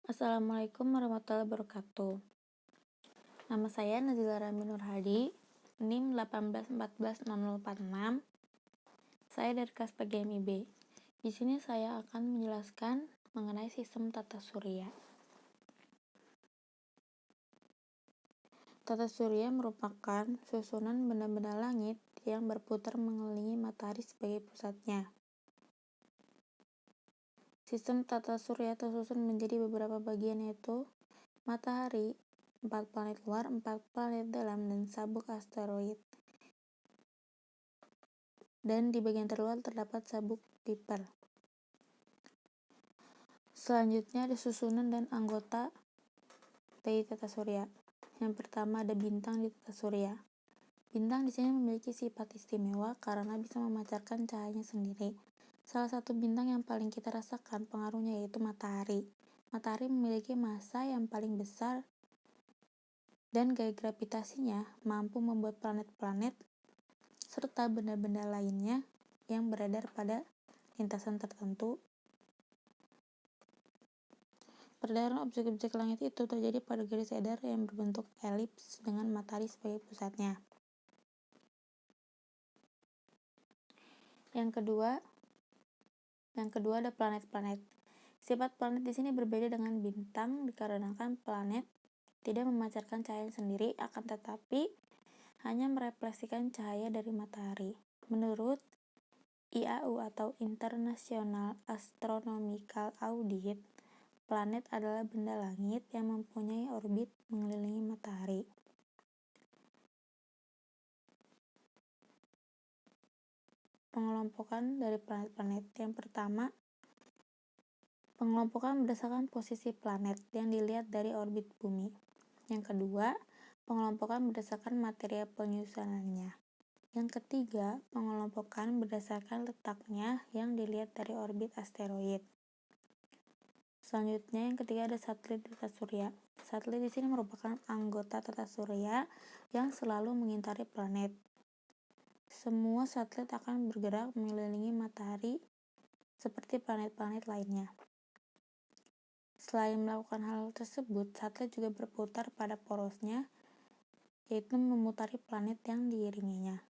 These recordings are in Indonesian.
Assalamualaikum warahmatullahi wabarakatuh. Nama saya Nazila Rami Nurhadi, NIM 18140046. Saya dari kelas PGMIB. Di sini saya akan menjelaskan mengenai sistem tata surya. Tata surya merupakan susunan benda-benda langit yang berputar mengelilingi matahari sebagai pusatnya. Sistem tata surya tersusun menjadi beberapa bagian, yaitu matahari, 4 planet luar, 4 planet dalam, dan sabuk asteroid. Dan di bagian terluar terdapat sabuk Kuiper. Selanjutnya ada susunan dan anggota dari tata surya. Yang pertama ada bintang di tata surya. Bintang di sini memiliki sifat istimewa karena bisa memancarkan cahayanya sendiri. Salah satu bintang yang paling kita rasakan pengaruhnya yaitu matahari. Matahari memiliki massa yang paling besar dan gaya gravitasinya mampu membuat planet-planet serta benda-benda lainnya yang beredar pada lintasan tertentu. Peredaran objek-objek langit itu terjadi pada garis edar yang berbentuk elips dengan matahari sebagai pusatnya. Yang kedua ada planet-planet. Sifat planet di sini berbeda dengan bintang dikarenakan planet tidak memancarkan cahaya sendiri, akan tetapi hanya merefleksikan cahaya dari matahari. Menurut IAU atau International Astronomical Audit, planet adalah benda langit yang mempunyai orbit mengelilingi matahari. Pengelompokan dari planet-planet. Yang pertama, pengelompokan berdasarkan posisi planet yang dilihat dari orbit bumi. Yang kedua, pengelompokan berdasarkan material penyusunannya. Yang ketiga, pengelompokan berdasarkan letaknya yang dilihat dari orbit asteroid. Selanjutnya, yang ketiga ada satelit tata surya. Satelit di sini merupakan anggota tata surya yang selalu mengitari planet. Semua satelit akan bergerak mengelilingi matahari seperti planet-planet lainnya. Selain melakukan hal tersebut, satelit juga berputar pada porosnya, yaitu memutari planet yang diiringinya.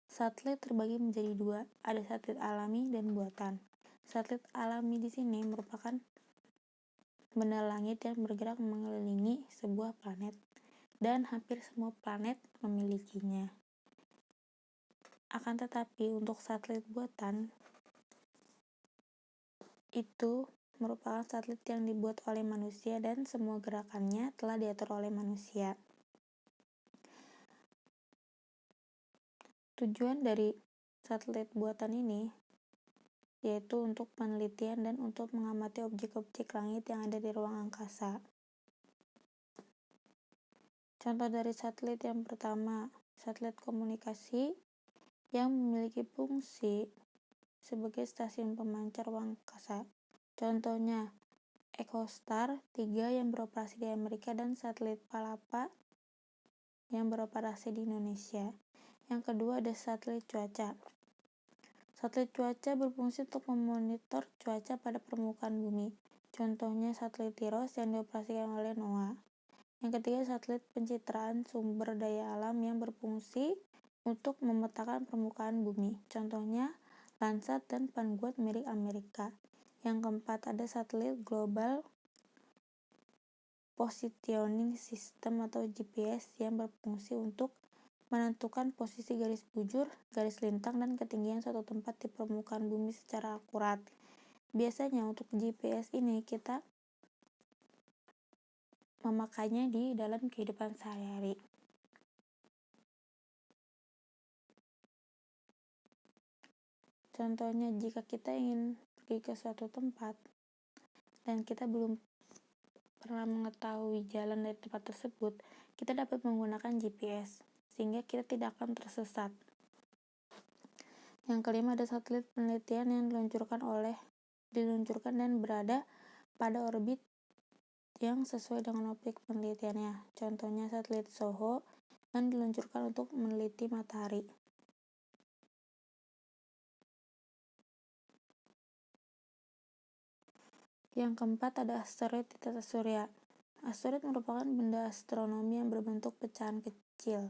Satelit terbagi menjadi dua, ada satelit alami dan buatan. Satelit alami di sini merupakan benda langit yang bergerak mengelilingi sebuah planet, dan hampir semua planet memilikinya. Akan tetapi, untuk satelit buatan, itu merupakan satelit yang dibuat oleh manusia dan semua gerakannya telah diatur oleh manusia. Tujuan dari satelit buatan ini yaitu untuk penelitian dan untuk mengamati objek-objek langit yang ada di ruang angkasa. Contoh dari satelit yang pertama, satelit komunikasi yang memiliki fungsi sebagai stasiun pemancar ruang angkasa. Contohnya, EchoStar 3 yang beroperasi di Amerika dan satelit Palapa yang beroperasi di Indonesia. Yang kedua ada satelit cuaca. Satelit cuaca berfungsi untuk memonitor cuaca pada permukaan bumi. Contohnya satelit TIROS yang dioperasikan oleh NOAA. Yang ketiga, satelit pencitraan sumber daya alam yang berfungsi untuk memetakan permukaan bumi. Contohnya Landsat dan Vanguard milik Amerika. Yang keempat, ada satelit Global Positioning System atau GPS yang berfungsi untuk menentukan posisi garis bujur, garis lintang, dan ketinggian suatu tempat di permukaan bumi secara akurat. Biasanya untuk GPS ini kita memakainya di dalam kehidupan sehari-hari. Contohnya, jika kita ingin pergi ke suatu tempat dan kita belum pernah mengetahui jalan dari tempat tersebut, kita dapat menggunakan GPS sehingga kita tidak akan tersesat. Yang kelima, ada satelit penelitian yang diluncurkan dan berada pada orbit yang sesuai dengan objek penelitiannya. Contohnya satelit SOHO yang diluncurkan untuk meneliti matahari. Yang keempat ada asteroid di tata surya. Asteroid merupakan benda astronomi yang berbentuk pecahan kecil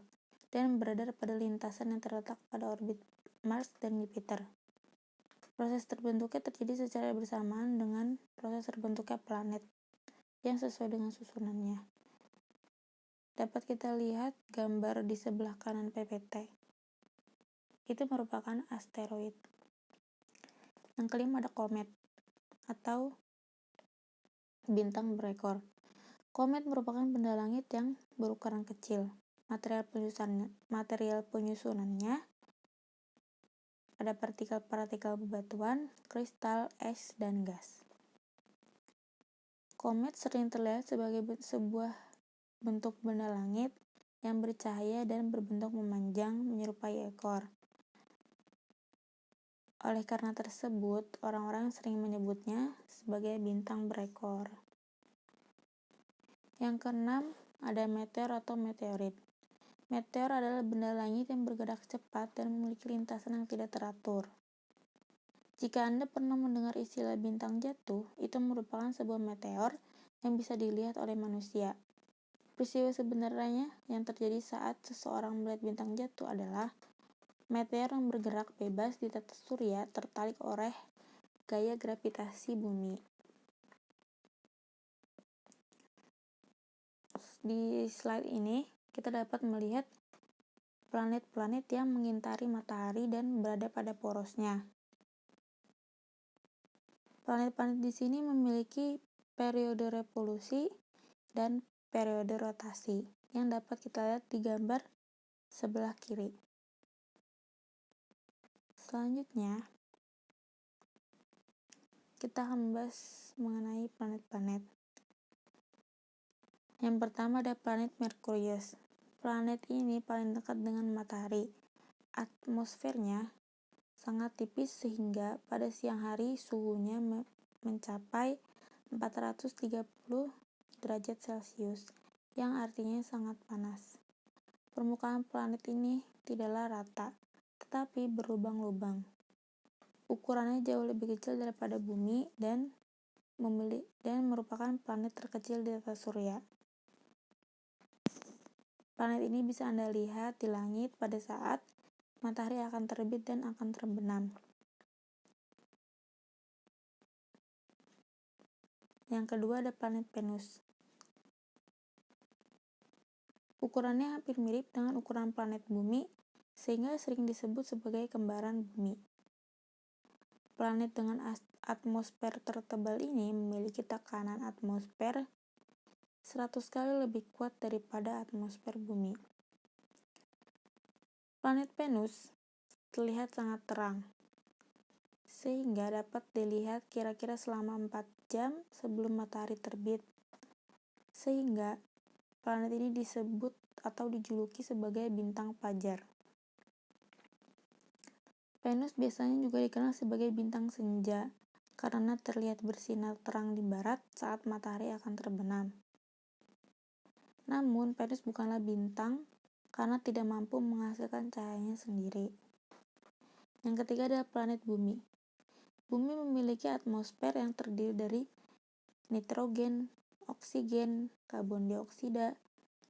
dan beredar pada lintasan yang terletak pada orbit Mars dan Jupiter. Proses terbentuknya terjadi secara bersamaan dengan proses terbentuknya planet yang sesuai dengan susunannya. Dapat kita lihat gambar di sebelah kanan PPT. Itu merupakan asteroid. Yang kelima ada komet atau bintang berekor. Komet merupakan benda langit yang berukuran kecil. Material penyusunannya ada partikel-partikel bebatuan, kristal, es, dan gas. Komet sering terlihat sebagai sebuah bentuk benda langit yang bercahaya dan berbentuk memanjang menyerupai ekor. Oleh karena tersebut, orang-orang sering menyebutnya sebagai bintang berekor. Yang keenam, ada meteor atau meteorit. Meteor adalah benda langit yang bergerak cepat dan memiliki lintasan yang tidak teratur. Jika Anda pernah mendengar istilah bintang jatuh, itu merupakan sebuah meteor yang bisa dilihat oleh manusia. Peristiwa sebenarnya yang terjadi saat seseorang melihat bintang jatuh adalah meteor yang bergerak bebas di tata surya tertarik oleh gaya gravitasi bumi. Di slide ini, kita dapat melihat planet-planet yang mengitari matahari dan berada pada porosnya. Planet-planet di sini memiliki periode revolusi dan periode rotasi yang dapat kita lihat di gambar sebelah kiri. Selanjutnya, kita akan membahas mengenai planet-planet. Yang pertama ada planet Merkurius. Planet ini paling dekat dengan matahari. Atmosfernya sangat tipis sehingga pada siang hari suhunya mencapai 430 derajat Celcius, yang artinya sangat panas. Permukaan planet ini tidaklah rata, tetapi berlubang-lubang. Ukurannya jauh lebih kecil daripada bumi dan merupakan planet terkecil di tata surya. Planet ini bisa Anda lihat di langit pada saat matahari akan terbit dan akan terbenam. Yang kedua ada planet Venus. Ukurannya hampir mirip dengan ukuran planet bumi, sehingga sering disebut sebagai kembaran bumi. Planet dengan atmosfer tertebal ini memiliki tekanan atmosfer 100 kali lebih kuat daripada atmosfer bumi. Planet Venus terlihat sangat terang, sehingga dapat dilihat kira-kira selama 4 jam sebelum matahari terbit. Sehingga planet ini disebut atau dijuluki sebagai bintang fajar. Venus biasanya juga dikenal sebagai bintang senja karena terlihat bersinar terang di barat saat matahari akan terbenam. Namun, Venus bukanlah bintang karena tidak mampu menghasilkan cahayanya sendiri. Yang ketiga adalah planet Bumi. Bumi memiliki atmosfer yang terdiri dari nitrogen, oksigen, karbon dioksida,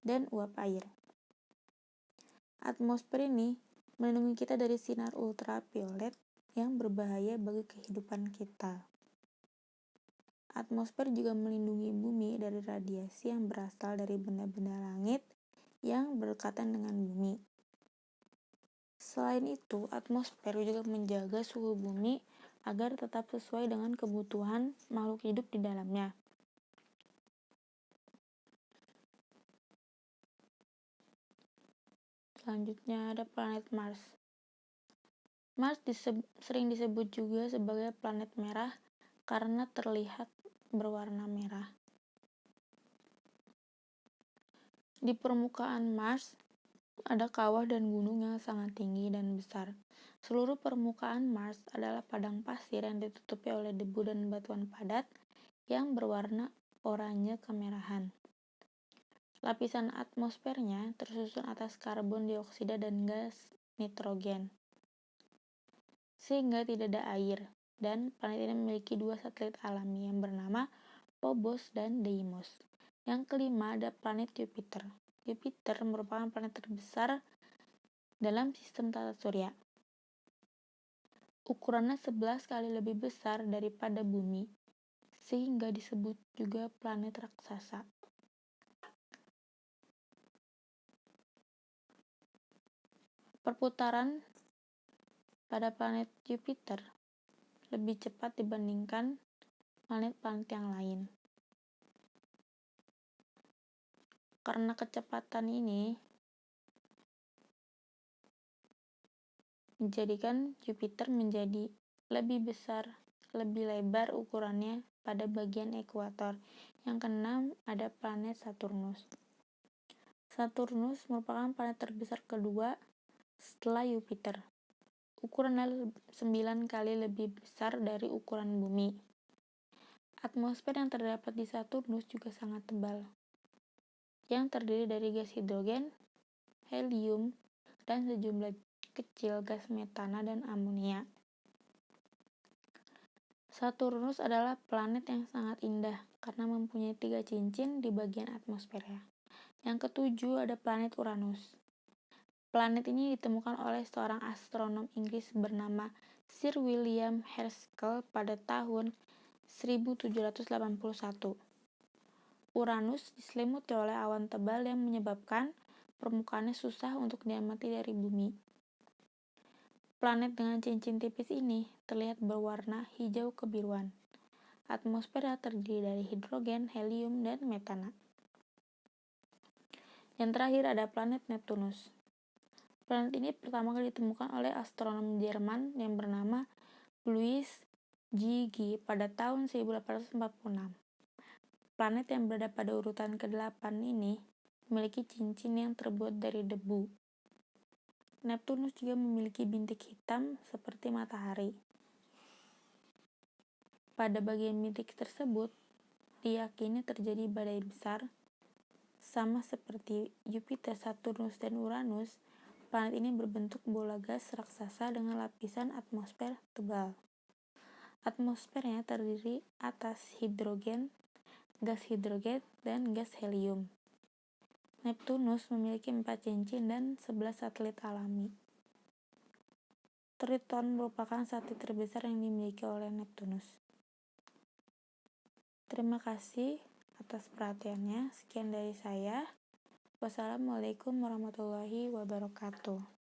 dan uap air. Atmosfer ini melindungi kita dari sinar ultraviolet yang berbahaya bagi kehidupan kita. Atmosfer juga melindungi bumi dari radiasi yang berasal dari benda-benda langit yang berdekatan dengan bumi. Selain itu, atmosfer juga menjaga suhu bumi agar tetap sesuai dengan kebutuhan makhluk hidup di dalamnya. Selanjutnya ada planet Mars. Mars sering disebut juga sebagai planet merah karena terlihat berwarna merah. Di permukaan Mars ada kawah dan gunung yang sangat tinggi dan besar. Seluruh permukaan Mars adalah padang pasir yang ditutupi oleh debu dan batuan padat yang berwarna oranye kemerahan. Lapisan atmosfernya tersusun atas karbon dioksida dan gas nitrogen, sehingga tidak ada air. dan planet ini memiliki 2 satelit alami yang bernama Phobos dan Deimos. Yang kelima ada planet Jupiter. Jupiter merupakan planet terbesar dalam sistem tata surya. Ukurannya 11 kali lebih besar daripada Bumi, sehingga disebut juga planet raksasa. Perputaran pada planet Jupiter lebih cepat dibandingkan planet-planet yang lain. Karena kecepatan ini menjadikan Jupiter menjadi lebih besar, lebih lebar ukurannya pada bagian ekuator. Yang keenam ada planet Saturnus. Saturnus merupakan planet terbesar kedua setelah Jupiter. Ukurannya 9 kali lebih besar dari ukuran Bumi. Atmosfer yang terdapat di Saturnus juga sangat tebal, yang terdiri dari gas hidrogen, helium, dan sejumlah kecil gas metana dan amonia. Saturnus adalah planet yang sangat indah karena mempunyai 3 cincin di bagian atmosfernya. Yang ketujuh ada planet Uranus. Planet ini ditemukan oleh seorang astronom Inggris bernama Sir William Herschel pada tahun 1781. Uranus diselimuti oleh awan tebal yang menyebabkan permukaannya susah untuk diamati dari Bumi. Planet dengan cincin tipis ini terlihat berwarna hijau kebiruan. Atmosfernya terdiri dari hidrogen, helium, dan metana. Yang terakhir ada planet Neptunus. Planet ini pertama kali ditemukan oleh astronom Jerman yang bernama Louis J. G. pada tahun 1846. Planet yang berada pada urutan ke-8 ini memiliki cincin yang terbuat dari debu. Neptunus juga memiliki bintik hitam seperti matahari. Pada bagian bintik tersebut, diyakini terjadi badai besar. Sama seperti Jupiter, Saturnus, dan Uranus, planet ini berbentuk bola gas raksasa dengan lapisan atmosfer tebal. Atmosfernya terdiri atas hidrogen, gas hidrogen, dan gas helium. Neptunus memiliki 4 cincin dan 11 satelit alami. Triton merupakan satelit terbesar yang dimiliki oleh Neptunus. Terima kasih atas perhatiannya. Sekian dari saya. Wassalamualaikum warahmatullahi wabarakatuh.